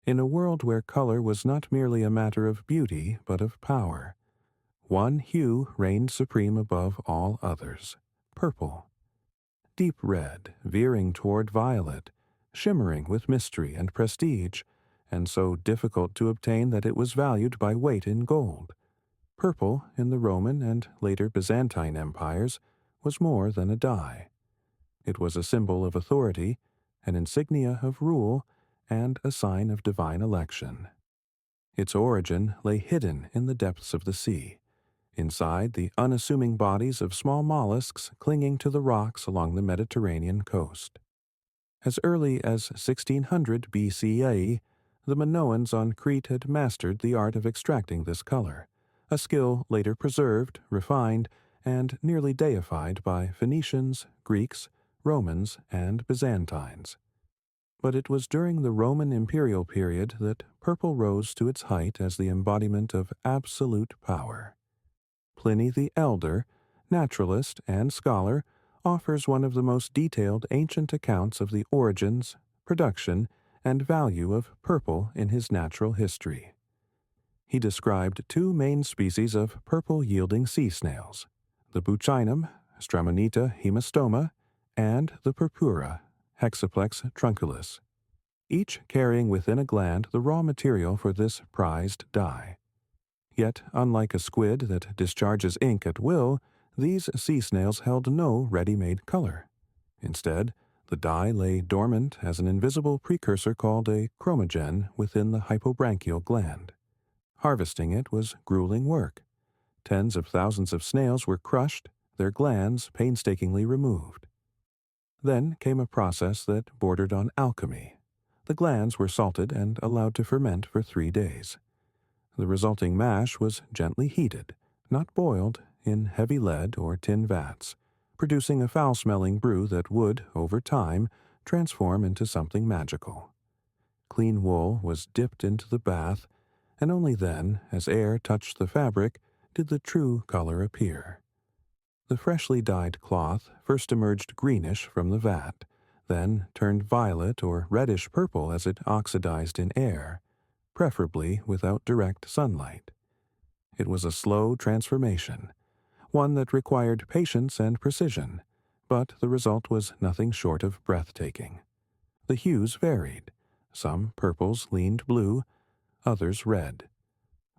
in a world where color was not merely a matter of beauty but of power. One hue reigned supreme above all others: purple. Deep red, veering toward violet, shimmering with mystery and prestige, and so difficult to obtain that it was valued by weight in gold. Purple, in the Roman and later Byzantine empires, was more than a dye. It was a symbol of authority, an insignia of rule, and a sign of divine election. Its origin lay hidden in the depths of the sea, inside the unassuming bodies of small mollusks clinging to the rocks along the Mediterranean coast. As early as 1600 BCE, the Minoans on Crete had mastered the art of extracting this color, a skill later preserved, refined, and nearly deified by Phoenicians, Greeks, Romans, and Byzantines. But it was during the Roman imperial period that purple rose to its height as the embodiment of absolute power. Pliny the Elder, naturalist and scholar, offers one of the most detailed ancient accounts of the origins, production, and value of purple in his natural history. He described two main species of purple-yielding sea snails, the buccinum, Stramonita hemistoma, and the purpura, Hexaplex trunculus, each carrying within a gland the raw material for this prized dye. Yet, unlike a squid that discharges ink at will, these sea snails held no ready-made color. Instead, the dye lay dormant as an invisible precursor called a chromogen within the hypobranchial gland. Harvesting it was grueling work. Tens of thousands of snails were crushed, their glands painstakingly removed. Then came a process that bordered on alchemy. The glands were salted and allowed to ferment for 3 days. The resulting mash was gently heated, not boiled, in heavy lead or tin vats, producing a foul-smelling brew that would, over time, transform into something magical. Clean wool was dipped into the bath, and only then, as air touched the fabric, did the true color appear. The freshly dyed cloth first emerged greenish from the vat, then turned violet or reddish-purple as it oxidized in air, preferably without direct sunlight. It was a slow transformation, one that required patience and precision, but the result was nothing short of breathtaking. The hues varied. Some purples leaned blue, others red.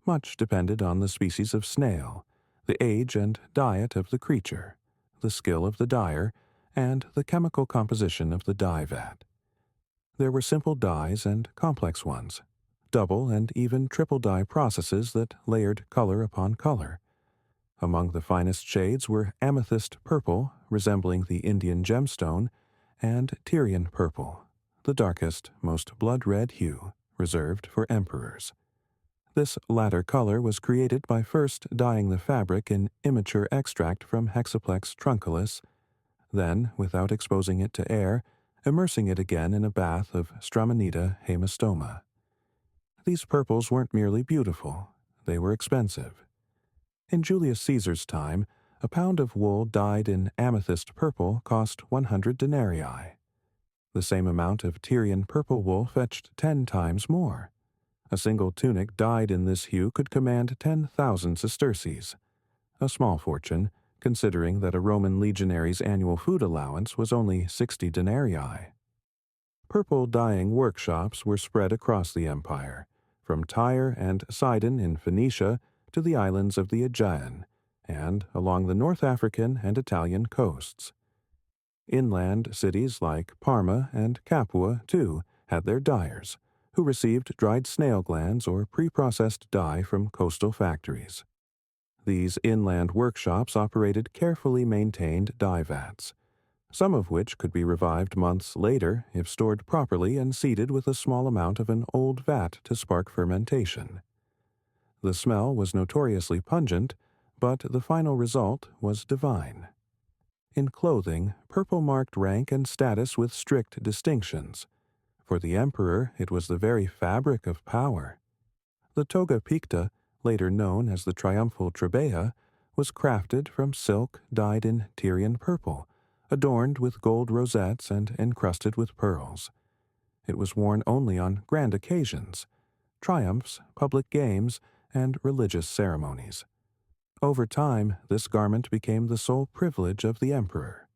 Much depended on the species of snail, the age and diet of the creature, the skill of the dyer, and the chemical composition of the dye vat. There were simple dyes and complex ones, double and even triple dye processes that layered color upon color. Among the finest shades were amethyst purple, resembling the Indian gemstone, and Tyrian purple, the darkest, most blood-red hue, reserved for emperors. This latter color was created by first dyeing the fabric in immature extract from Hexaplex trunculus, then, without exposing it to air, immersing it again in a bath of Stramonita hemistoma. These purples weren't merely beautiful, they were expensive. In Julius Caesar's time, a pound of wool dyed in amethyst purple cost 100 denarii. The same amount of Tyrian purple wool fetched 10 times more. A single tunic dyed in this hue could command 10,000 sesterces, a small fortune, considering that a Roman legionary's annual food allowance was only 60 denarii. Purple dyeing workshops were spread across the empire, from Tyre and Sidon in Phoenicia to the islands of the Aegean, and along the North African and Italian coasts. Inland cities like Parma and Capua, too, had their dyers, who received dried snail glands or pre-processed dye from coastal factories. These inland workshops operated carefully maintained dye vats, some of which could be revived months later if stored properly and seeded with a small amount of an old vat to spark fermentation. The smell was notoriously pungent, but the final result was divine. In clothing, purple marked rank and status with strict distinctions. For the emperor, it was the very fabric of power. The toga picta, later known as the triumphal trabea, was crafted from silk dyed in Tyrian purple, adorned with gold rosettes and encrusted with pearls. It was worn only on grand occasions, triumphs, public games, and religious ceremonies. Over time, this garment became the sole privilege of the emperor.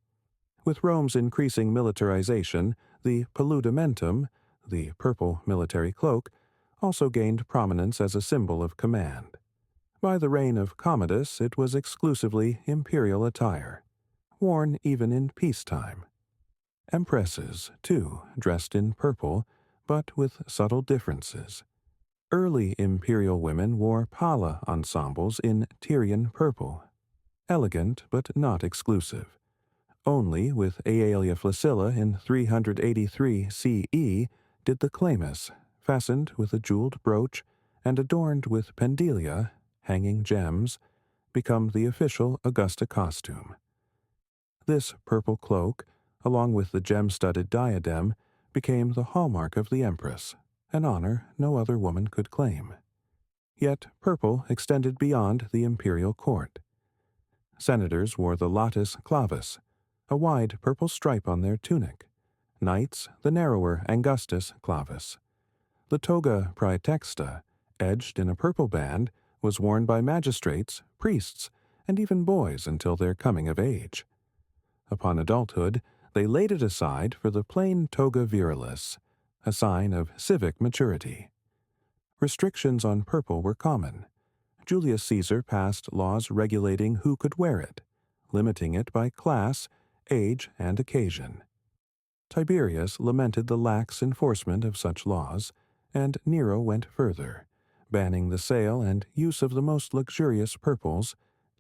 With Rome's increasing militarization, the paludamentum, the purple military cloak, also gained prominence as a symbol of command. By the reign of Commodus, it was exclusively imperial attire, worn even in peacetime. Empresses, too, dressed in purple, but with subtle differences. Early imperial women wore palla ensembles in Tyrian purple, elegant but not exclusive. Only with Aelia Flacilla in 383 CE did the chlamys, fastened with a jeweled brooch and adorned with pendelia, hanging gems, become the official Augusta costume. This purple cloak, along with the gem-studded diadem, became the hallmark of the empress, an honor no other woman could claim. Yet purple extended beyond the imperial court. Senators wore the latus clavus, a wide purple stripe on their tunic, knights the narrower angustus clavus. The toga praetexta, edged in a purple band, was worn by magistrates, priests, and even boys until their coming of age. Upon adulthood, they laid it aside for the plain toga virilis, a sign of civic maturity. Restrictions on purple were common. Julius Caesar passed laws regulating who could wear it, limiting it by class, age, and occasion. Tiberius lamented the lax enforcement of such laws, and Nero went further, banning the sale and use of the most luxurious purples,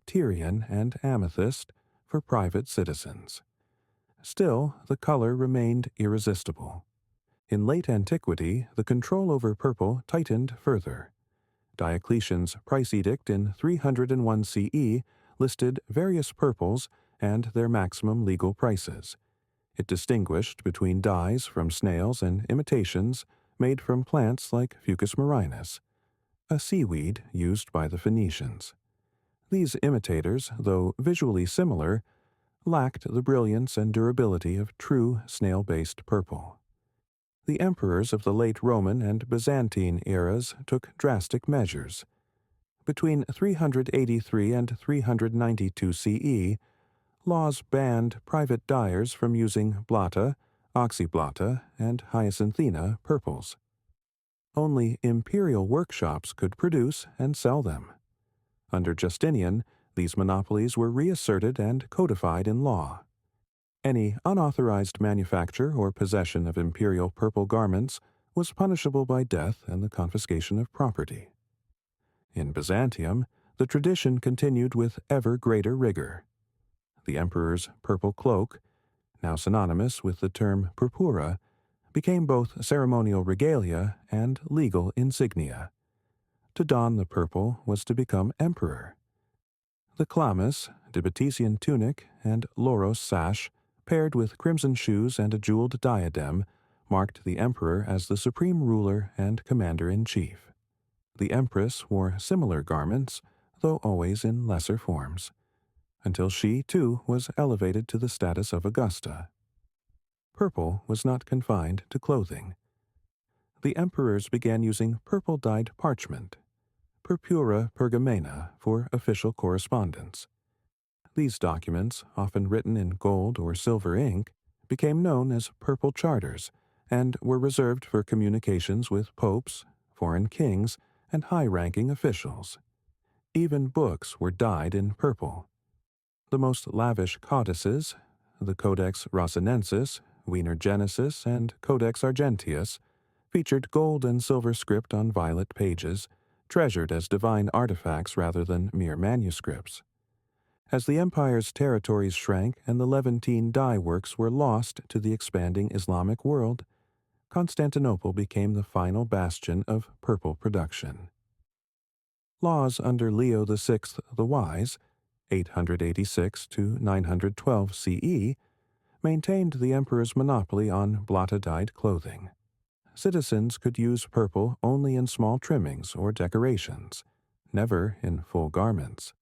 Tyrian and amethyst, for private citizens. Still, the color remained irresistible. In late antiquity, the control over purple tightened further. Diocletian's price edict in 301 CE listed various purples and their maximum legal prices. It distinguished between dyes from snails and imitations made from plants like Fucus murinus, a seaweed used by the Phoenicians. These imitators, though visually similar, lacked the brilliance and durability of true snail-based purple. The emperors of the late Roman and Byzantine eras took drastic measures. Between 383 and 392 CE, laws banned private dyers from using blatta, oxyblatta, and hyacinthina purples. Only imperial workshops could produce and sell them. Under Justinian, these monopolies were reasserted and codified in law. Any unauthorized manufacture or possession of imperial purple garments was punishable by death and the confiscation of property. In Byzantium, the tradition continued with ever greater rigor. The emperor's purple cloak, now synonymous with the term purpura, became both ceremonial regalia and legal insignia. To don the purple was to become emperor. The chlamys, Dibitesian tunic, and loros sash, paired with crimson shoes and a jeweled diadem, marked the emperor as the supreme ruler and commander-in-chief. The empress wore similar garments, though always in lesser forms, until she, too, was elevated to the status of Augusta. Purple was not confined to clothing. The emperors began using purple-dyed parchment, purpura pergamena, for official correspondence. These documents, often written in gold or silver ink, became known as purple charters and were reserved for communications with popes, foreign kings, and high-ranking officials. Even books were dyed in purple. The most lavish codices, the Codex Rossinensis, Wiener Genesis, and Codex Argentius, featured gold and silver script on violet pages, treasured as divine artifacts rather than mere manuscripts. As the empire's territories shrank and the Levantine dye works were lost to the expanding Islamic world, Constantinople became the final bastion of purple production. Laws under Leo VI the Wise, 886 to 912 CE, maintained the emperor's monopoly on blatta-dyed clothing. Citizens could use purple only in small trimmings or decorations, never in full garments.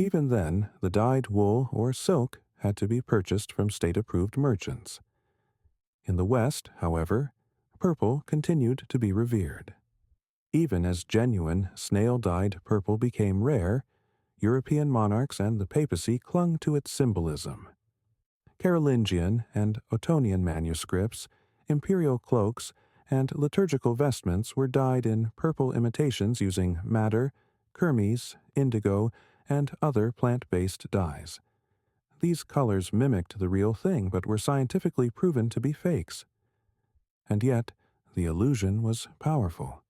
Even then, the dyed wool or silk had to be purchased from state-approved merchants. In the West, however, purple continued to be revered. Even as genuine, snail-dyed purple became rare, European monarchs and the papacy clung to its symbolism. Carolingian and Ottonian manuscripts, imperial cloaks, and liturgical vestments were dyed in purple imitations using madder, kermes, indigo, and other plant-based dyes. These colors mimicked the real thing but were scientifically proven to be fakes. And yet, the illusion was powerful.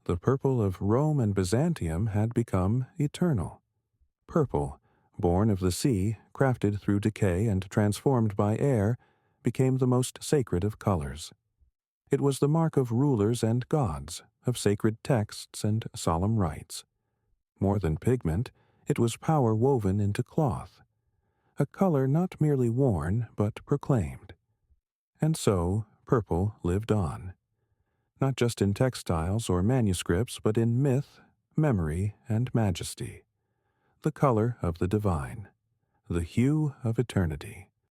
The purple of Rome and Byzantium had become eternal. Purple, born of the sea, crafted through decay and transformed by air, became the most sacred of colors. It was the mark of rulers and gods, of sacred texts and solemn rites. More than pigment, it was power woven into cloth, a color not merely worn but proclaimed. And so, purple lived on, not just in textiles or manuscripts, but in myth, memory, and majesty. The color of the divine, the hue of eternity.